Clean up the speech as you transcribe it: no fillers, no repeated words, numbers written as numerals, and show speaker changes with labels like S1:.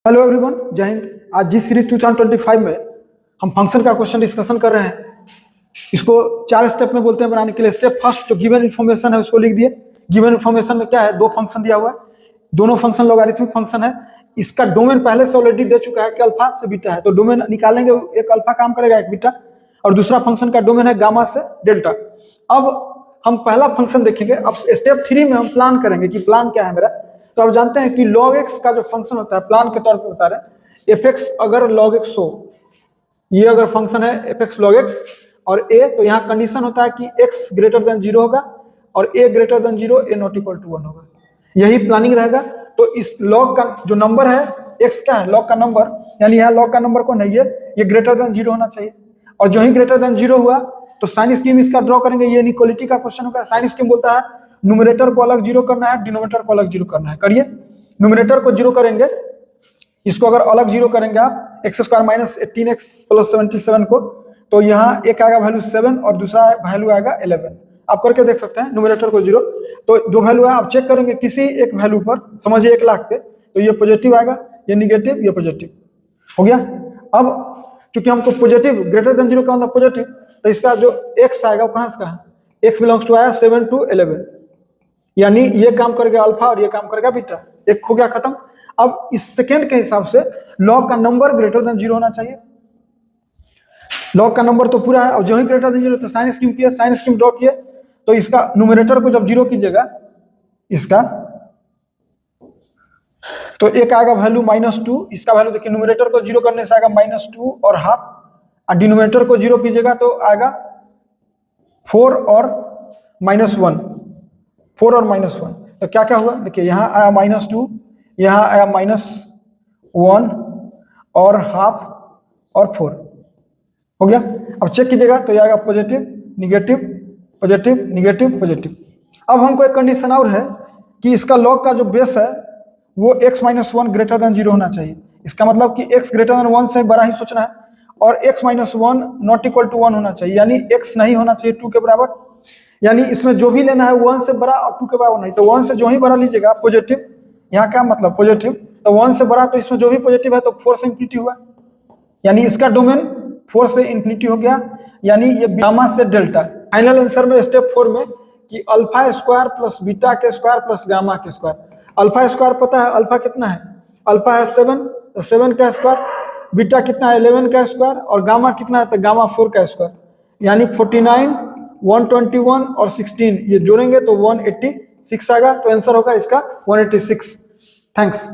S1: Hello everyone, जय हिंद। आज जिस सीरीज 2025 में हम फंक्शन का क्वेश्चन डिस्कशन कर रहे हैं, इसको 4 स्टेप में बोलते हैं बनाने के लिए। स्टेप फर्स्ट, जो गिवन इन्फॉर्मेशन है उसको लिख दिए। गिवन इन्फॉर्मेशन में क्या है, 2 फंक्शन दिया हुआ है, दोनों फंक्शन लॉगरिथमिक फंक्शन है। इसका डोमेन पहले से ऑलरेडी दे चुका है कि अल्फा से बीटा है, तो डोमेन निकालेंगे, एक अल्फा काम करेगा एक बीटा, और दूसरा फंक्शन का डोमेन है गामा से डेल्टा। अब हम पहला फंक्शन देखेंगे। अब स्टेप 3 में हम प्लान करेंगे कि प्लान क्या है मेरा। तो आप जानते हैं कि log x का जो फंक्शन होता है, प्लान के तौर पे बता रहे, fx अगर log x हो, ये अगर फंक्शन है fx log x और a, तो यहाँ कंडीशन होता है कि x ग्रेटर देन 0 होगा और a greater than 0, a not equal to 1 होगा। यही प्लानिंग रहेगा। तो इस log का जो नंबर है, x क्या है, log का नंबर, यानी यहाँ log का नंबर कौन है, ये ग्रेटर देन 0 होना चाहिए। और जो ही ग्रेटर देन 0 हुआ तो साइन स्कीम इसका ड्रॉ करेंगे। ये इनइक्वालिटी का क्वेश्चन होगा। साइन स्कीम बोलता है न्यूमरेटर को अलग 0 करना है, डिनोमिनेटर को अलग 0 करना है। करिए, न्यूमरेटर को 0 करेंगे, इसको अगर अलग 0 करेंगे आप x square minus 18x plus 77 को, तो यहाँ एक आएगा वैल्यू 7 और दूसरा वैल्यू आएगा 11। आप करके देख सकते हैं, न्यूमरेटर को 0, तो 2 वैल्यू है। आप चेक करेंगे किसी एक वैल्यू पर, समझिए 1 लाख पे, तो ये पॉजिटिव आएगा, ये निगेटिव, ये पॉजिटिव हो गया। अब चूंकि हमको पॉजिटिव ग्रेटर देन 0 का मतलब पॉजिटिव, तो इसका जो x आएगा वो कहाँ से कहाँ, x बिलोंग्स टू आया 7 to 11, यानी ये काम करेगा अल्फा और ये काम करेगा बीटा। एक हो गया खत्म। अब इस सेकेंड के हिसाब से लॉग का नंबर ग्रेटर देन 0 होना चाहिए। लॉग का नंबर तो पूरा है, और जो ही ग्रेटर देन 0 तो साइन स्कीम किया, साइन स्कीम ड्रॉ किए, तो इसका न्यूमरेटर को जब 0 कीजिएगा इसका, तो एक आएगा वैल्यू -2, इसका वैल्यू देखिए, न्यूमरेटर को 0 करने से आएगा -2 और हाफ, और डिनोमिनेटर को 0 कीजिएगा तो आएगा 4 और -1, 4 और -1। तो क्या क्या हुआ देखिए, यहाँ आया -2, यहाँ आया -1 और हाफ और 4 हो गया। अब चेक कीजिएगा तो ये आएगा positive negative positive negative positive. अब हमको एक कंडीशन और है कि इसका लॉग का जो बेस है वो x - 1 ग्रेटर देन 0 होना चाहिए। इसका मतलब कि x ग्रेटर देन 1 से बड़ा ही सोचना है, और x - 1 नॉट इक्वल टू 1 होना चाहिए, यानी x नहीं होना चाहिए 2 के बराबर। यानी इसमें जो भी लेना है 1 से बड़ा और 2 के बराबर नहीं, तो 1 से जो ही बड़ा लीजिएगा पॉजिटिव, यहाँ क्या मतलब पॉजिटिव, तो 1 से बड़ा, तो इसमें जो भी पॉजिटिव है तो 4 से इंफिनिटी हुआ, यानी इसका डोमेन 4 से इंफिनिटी हो गया, यानी ये गामा से डेल्टा। फाइनल आंसर में स्टेप 4 में कि अल्फा स्क्वायर प्लस बीटा के स्क्वायर प्लस गामा के स्क्वायर। अल्फा स्क्वायर पता है, अल्फा कितना है, अल्फा है 7, तो 7 का स्क्वायर, बीटा कितना है 11 का स्क्वायर, और गामा कितना है, तो गामा 4 का स्क्वायर, यानी 49, 121 और 16 ये जोड़ेंगे तो 186 आएगा। तो आंसर होगा इसका 186। थैंक्स।